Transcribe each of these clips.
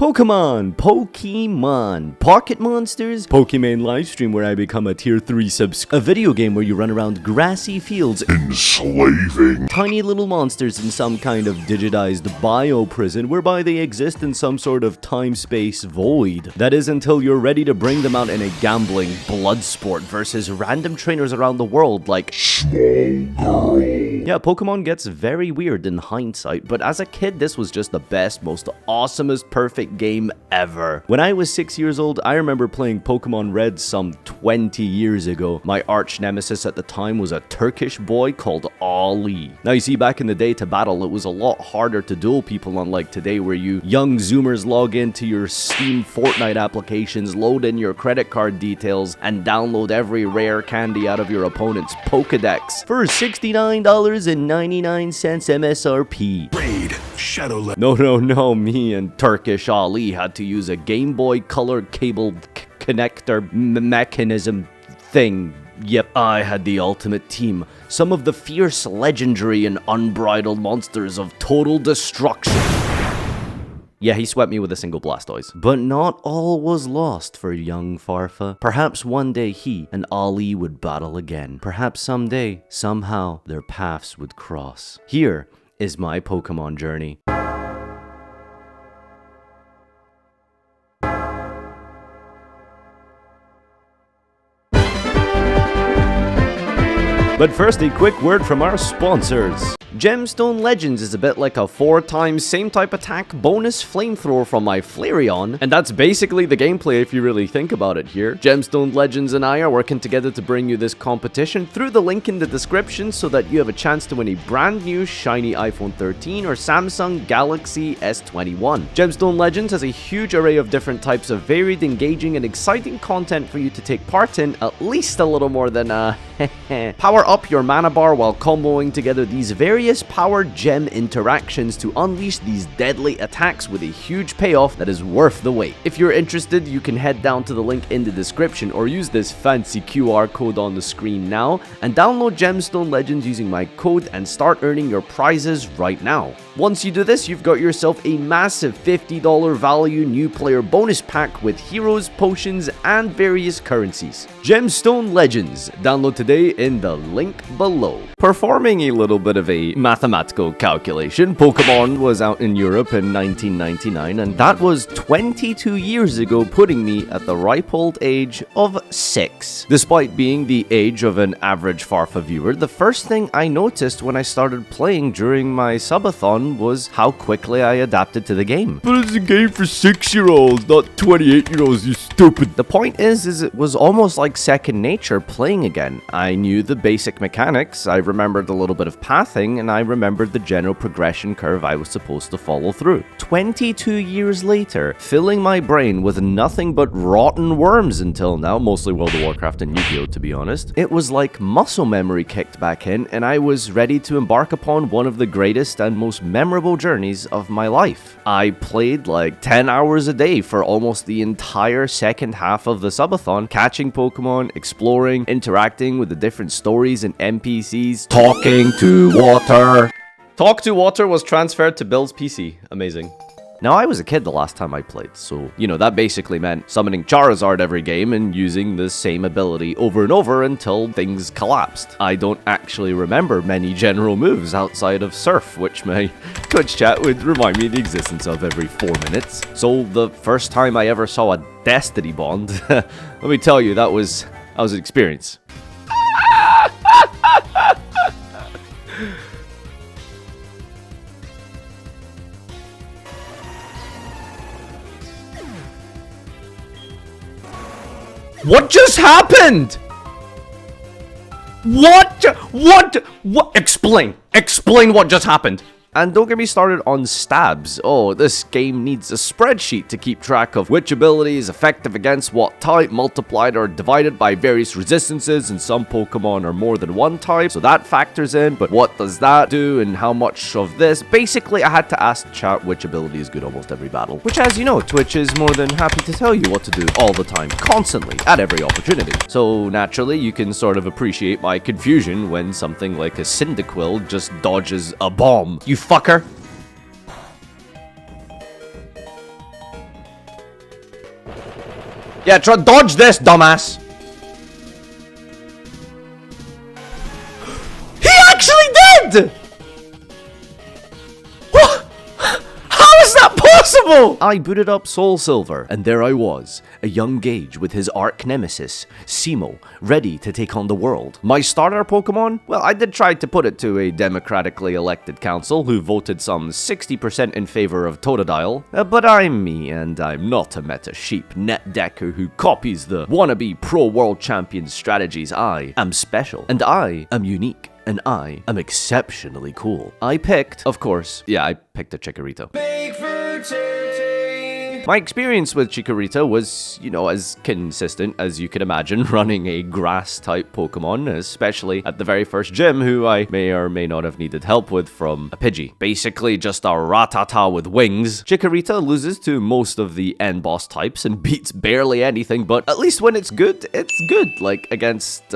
Pokemon, Pocket Monsters, Pokemon livestream where I become a tier 3 a video game where you run around grassy fields enslaving tiny little monsters in some kind of digitized bio prison whereby they exist in some sort of time-space void. That is until you're ready to bring them out in a gambling blood sport versus random trainers around the world like small girl. Yeah, Pokemon gets very weird in hindsight, but as a kid this was just the best, most awesomest, perfect game ever. When I was 6 years old, I remember playing Pokemon Red some 20 years ago. My arch nemesis at the time was a Turkish boy called Ali. Now you see, back in the day to battle, it was a lot harder to duel people unlike today where you young zoomers log into your Steam Fortnite applications, load in your credit card details, and download every rare candy out of your opponent's Pokedex for $69.99 MSRP. Raid Shadow No, me and Turkish Ali had to use a Game Boy Color cable connector mechanism thing. Yep, I had the ultimate team. Some of the fierce, legendary, and unbridled monsters of total destruction. Yeah, he swept me with a single Blastoise. But not all was lost for young Farfa. Perhaps one day he and Ali would battle again. Perhaps someday, somehow, their paths would cross. Here is my Pokemon journey. But first, a quick word from our sponsors. Gemstone Legends is a bit like a 4x same type attack bonus flamethrower from my Flareon, and that's basically the gameplay if you really think about it here. Gemstone Legends and I are working together to bring you this competition through the link in the description so that you have a chance to win a brand new shiny iPhone 13 or Samsung Galaxy S21. Gemstone Legends has a huge array of different types of varied, engaging, and exciting content for you to take part in, at least a little more than power up your mana bar while comboing together these various power gem interactions to unleash these deadly attacks with a huge payoff that is worth the wait. If you're interested, you can head down to the link in the description or use this fancy QR code on the screen now and download Gemstone Legends using my code and start earning your prizes right now. Once you do this, you've got yourself a massive $50 value new player bonus pack with heroes, potions, and various currencies. Gemstone Legends. Download today in the link below. Performing a little bit of a mathematical calculation, Pokemon was out in Europe in 1999, and that was 22 years ago, putting me at the ripe old age of 6. Despite being the age of an average Farfa viewer, the first thing I noticed when I started playing during my subathon was how quickly I adapted to the game. But it's a game for 6-year-olds, not 28-year-olds, you stupid. The point is it was almost like second nature playing again. I knew the basic mechanics, I remembered a little bit of pathing, and I remembered the general progression curve I was supposed to follow through. 22 years later, filling my brain with nothing but rotten worms until now, mostly World of Warcraft and Yu-Gi-Oh! To be honest, it was like muscle memory kicked back in, and I was ready to embark upon one of the greatest and most memorable journeys of my life. I played like 10 hours a day for almost the entire second half of the subathon, catching Pokemon, exploring, interacting with the different stories and NPCs, talking to water. Talk to water was transferred to Bill's PC. Amazing. Now, I was a kid the last time I played, so, you know, that basically meant summoning Charizard every game and using the same ability over and over until things collapsed. I don't actually remember many general moves outside of Surf, which my Twitch chat would remind me of the existence of every 4 minutes. So, the first time I ever saw a Destiny Bond, let me tell you, that was an experience. What just happened? What? Explain what just happened. And don't get me started on stabs. Oh, this game needs a spreadsheet to keep track of which ability is effective against what type, multiplied or divided by various resistances, and some Pokemon are more than one type, so that factors in. But what does that do and how much of this? Basically, I had to ask chat which ability is good almost every battle. Which, as you know, Twitch is more than happy to tell you what to do all the time, constantly, at every opportunity. So naturally, you can sort of appreciate my confusion when something like a Cyndaquil just dodges a bomb. You fucker. Yeah, try dodge this, dumbass. He actually did! What? How is that possible? I booted up Soul Silver, and there I was, a young Gage with his arch nemesis, Simo, ready to take on the world. My starter Pokemon? Well, I did try to put it to a democratically elected council who voted some 60% in favor of Totodile, but I'm me, and I'm not a meta sheep net decker who copies the wannabe pro-world champion strategies. I am special, and I am unique. And I am exceptionally cool. I picked, of course, yeah, I picked a Chikorita. My experience with Chikorita was, you know, as consistent as you could imagine, running a grass-type Pokemon, especially at the very first gym, who I may or may not have needed help with from a Pidgey. Basically just a Rattata with wings. Chikorita loses to most of the end boss types and beats barely anything, but at least when it's good, like against,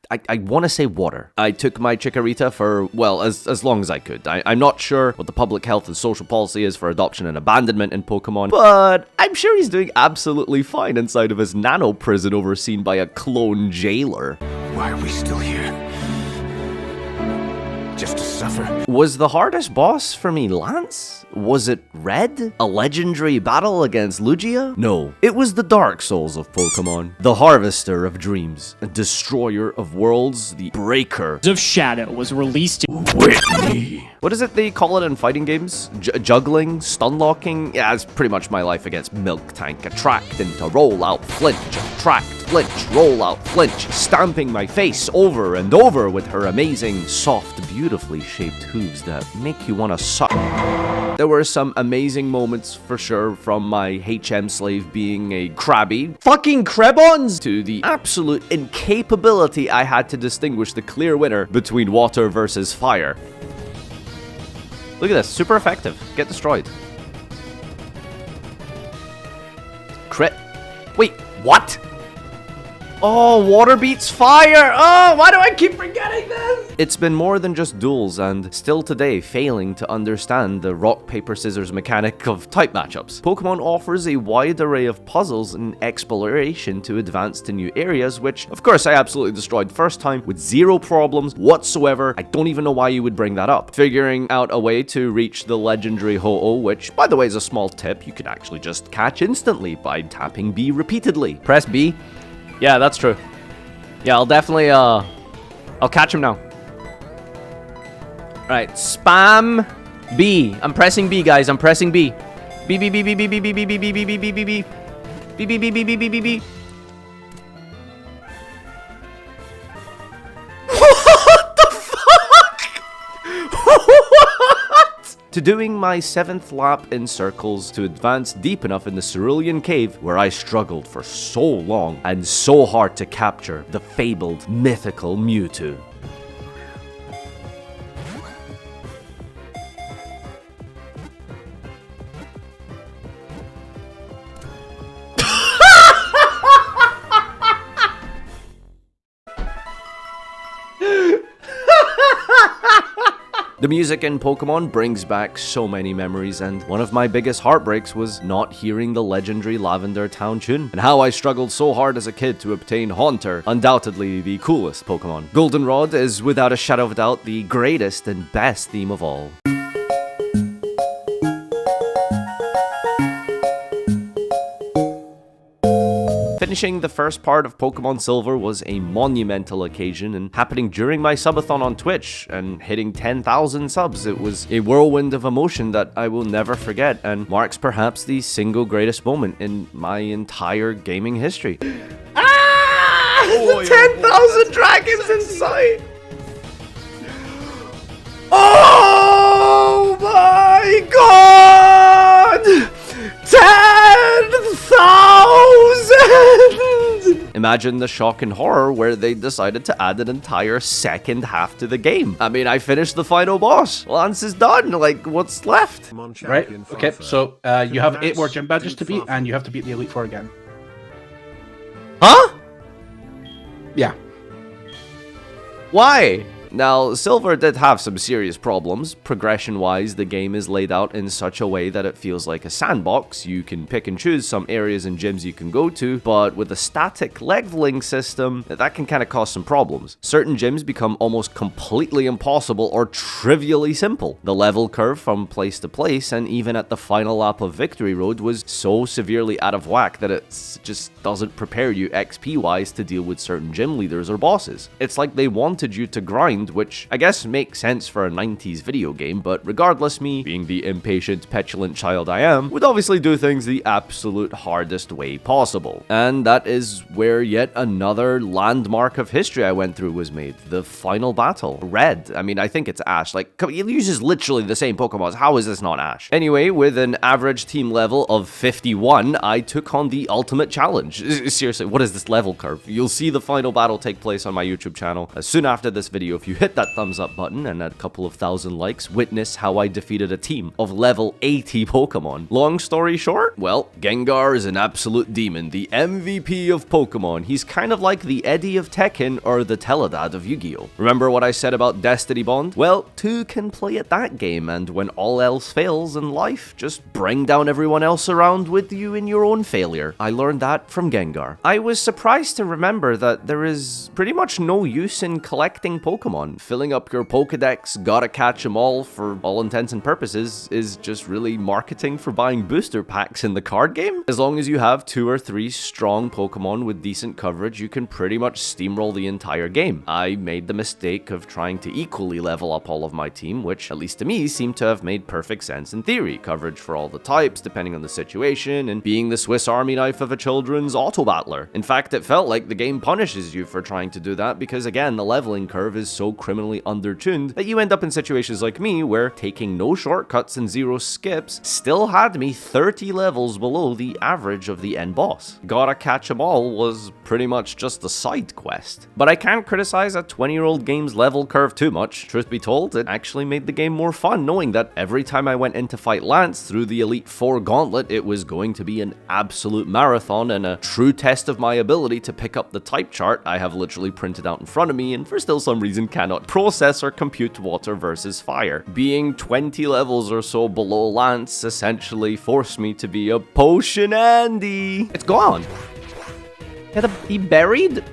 I want to say water. I took my Chikorita for, well, as long as I could. I'm not sure what the public health and social policy is for adoption and abandonment in Pokemon, but I'm sure he's doing absolutely fine inside of his nano prison overseen by a clone jailer. Why are we still here? Just to suffer. Was the hardest boss for me Lance? Was it Red? A legendary battle against Lugia? No, it was the Dark Souls of Pokemon. The Harvester of Dreams, a Destroyer of Worlds, the Breaker of Shadow was released in Whitney. What is it they call it in fighting games? Juggling? Stun locking? Yeah, it's pretty much my life against Milk Tank. Attract into roll out flinch. Attract, flinch, roll out flinch. Stamping my face over and over with her amazing, soft, beautifully shaped hooves that make you want to suck. There were some amazing moments for sure, from my HM slave being a crabby fucking Krebons to the absolute incapability I had to distinguish the clear winner between water versus fire. Look at this, super effective. Get destroyed. Crit. Wait, what? Oh, water beats fire! Oh, why do I keep forgetting this? It's been more than just duels, and still today failing to understand the rock, paper, scissors mechanic of type matchups. Pokemon offers a wide array of puzzles and exploration to advance to new areas, which, of course, I absolutely destroyed first time with zero problems whatsoever. I don't even know why you would bring that up. Figuring out a way to reach the legendary Ho-Oh, which, by the way, is a small tip you could actually just catch instantly by tapping B repeatedly. Press B. Yeah, that's true. Yeah, I'll definitely, I'll catch him now. Alright, spam B. I'm pressing B, guys. I'm pressing B. B, B, B, B, B, B, B, B, B, B, B, B, B, B, B. B, B, B, B, B, B, B, B. What the fuck? What? To doing my 7th lap in circles to advance deep enough in the Cerulean Cave where I struggled for so long and so hard to capture the fabled mythical Mewtwo. The music in Pokemon brings back so many memories, and one of my biggest heartbreaks was not hearing the legendary Lavender Town tune, and how I struggled so hard as a kid to obtain Haunter, undoubtedly the coolest Pokemon. Goldenrod is without a shadow of a doubt the greatest and best theme of all. Finishing the first part of Pokemon Silver was a monumental occasion, and happening during my subathon on Twitch and hitting 10,000 subs. It was a whirlwind of emotion that I will never forget and marks perhaps the single greatest moment in my entire gaming history. Ah! The 10,000 dragons in sight! Oh my god! 10,000! Imagine the shock and horror where they decided to add an entire second half to the game. I mean, I finished the final boss. Lance is done. Like, what's left? Right, okay, so you have 8 more gym badges to beat, and you have to beat the Elite Four again. Huh? Yeah. Why? Now, Silver did have some serious problems. Progression-wise, the game is laid out in such a way that it feels like a sandbox. You can pick and choose some areas and gyms you can go to, but with a static leveling system, that can kind of cause some problems. Certain gyms become almost completely impossible or trivially simple. The level curve from place to place, and even at the final lap of Victory Road, was so severely out of whack that it just doesn't prepare you XP-wise to deal with certain gym leaders or bosses. It's like they wanted you to grind, which I guess makes sense for a 90s video game, but regardless, me, being the impatient, petulant child I am, would obviously do things the absolute hardest way possible. And that is where yet another landmark of history I went through was made. The final battle. Red. I mean, I think it's Ash. Like, it uses literally the same Pokemon. How is this not Ash? Anyway, with an average team level of 51, I took on the ultimate challenge. Seriously, what is this level curve? You'll see the final battle take place on my YouTube channel soon after this video. If you hit that thumbs up button and a couple of thousand likes, witness how I defeated a team of level 80 Pokemon. Long story short, well, Gengar is an absolute demon, the MVP of Pokemon. He's kind of like the Eddie of Tekken or the Teledad of Yu-Gi-Oh! Remember what I said about Destiny Bond? Well, two can play at that game, and when all else fails in life, just bring down everyone else around with you in your own failure. I learned that from Gengar. I was surprised to remember that there is pretty much no use in collecting Pokemon. Filling up your Pokedex, gotta catch them all for all intents and purposes, is just really marketing for buying booster packs in the card game. As long as you have 2 or 3 strong Pokemon with decent coverage, you can pretty much steamroll the entire game. I made the mistake of trying to equally level up all of my team, which, at least to me, seemed to have made perfect sense in theory. Coverage for all the types, depending on the situation, and being the Swiss Army knife of a children's auto-battler. In fact, it felt like the game punishes you for trying to do that because, again, the leveling curve is so criminally undertuned that you end up in situations like me where taking no shortcuts and 0 skips still had me 30 levels below the average of the end boss. Gotta catch 'em all was pretty much just a side quest. But I can't criticize a 20-year-old game's level curve too much. Truth be told, it actually made the game more fun knowing that every time I went in to fight Lance through the Elite Four gauntlet, it was going to be an absolute marathon and a true test of my ability to pick up the type chart I have literally printed out in front of me and for still some reason cannot process or compute water versus fire. Being 20 levels or so below Lance essentially forced me to be a Potion Andy. It's gone. He buried?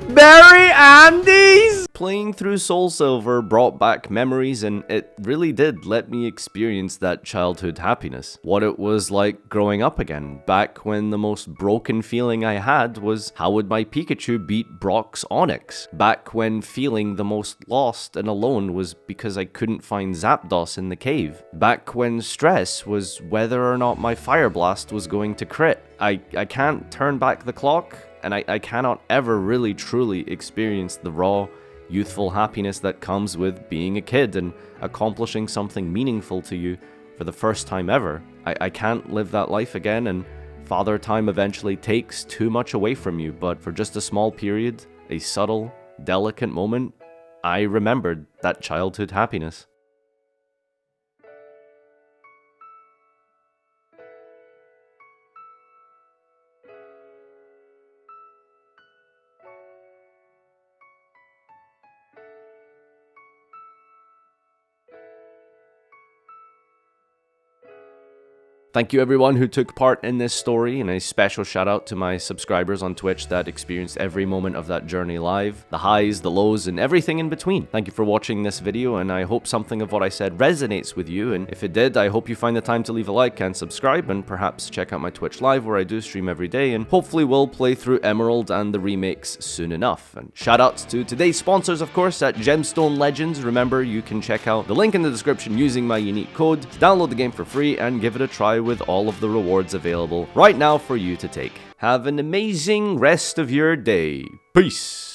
Bury Andes! Playing through Soul Silver brought back memories, and it really did let me experience that childhood happiness. What it was like growing up again, back when the most broken feeling I had was how would my Pikachu beat Brock's Onix? Back when feeling the most lost and alone was because I couldn't find Zapdos in the cave. Back when stress was whether or not my Fire Blast was going to crit. I can't turn back the clock, and I cannot ever really truly experience the raw, youthful happiness that comes with being a kid and accomplishing something meaningful to you for the first time ever. I can't live that life again, and Father Time eventually takes too much away from you, but for just a small period, a subtle, delicate moment, I remembered that childhood happiness. Thank you everyone who took part in this story, and a special shout out to my subscribers on Twitch that experienced every moment of that journey live, the highs, the lows, and everything in between. Thank you for watching this video, and I hope something of what I said resonates with you, and if it did, I hope you find the time to leave a like and subscribe, and perhaps check out my Twitch live where I do stream every day, and hopefully we'll play through Emerald and the remakes soon enough. And shout outs to today's sponsors, of course, at Gemstone Legends. Remember, you can check out the link in the description using my unique code to download the game for free and give it a try with all of the rewards available right now for you to take. Have an amazing rest of your day. Peace!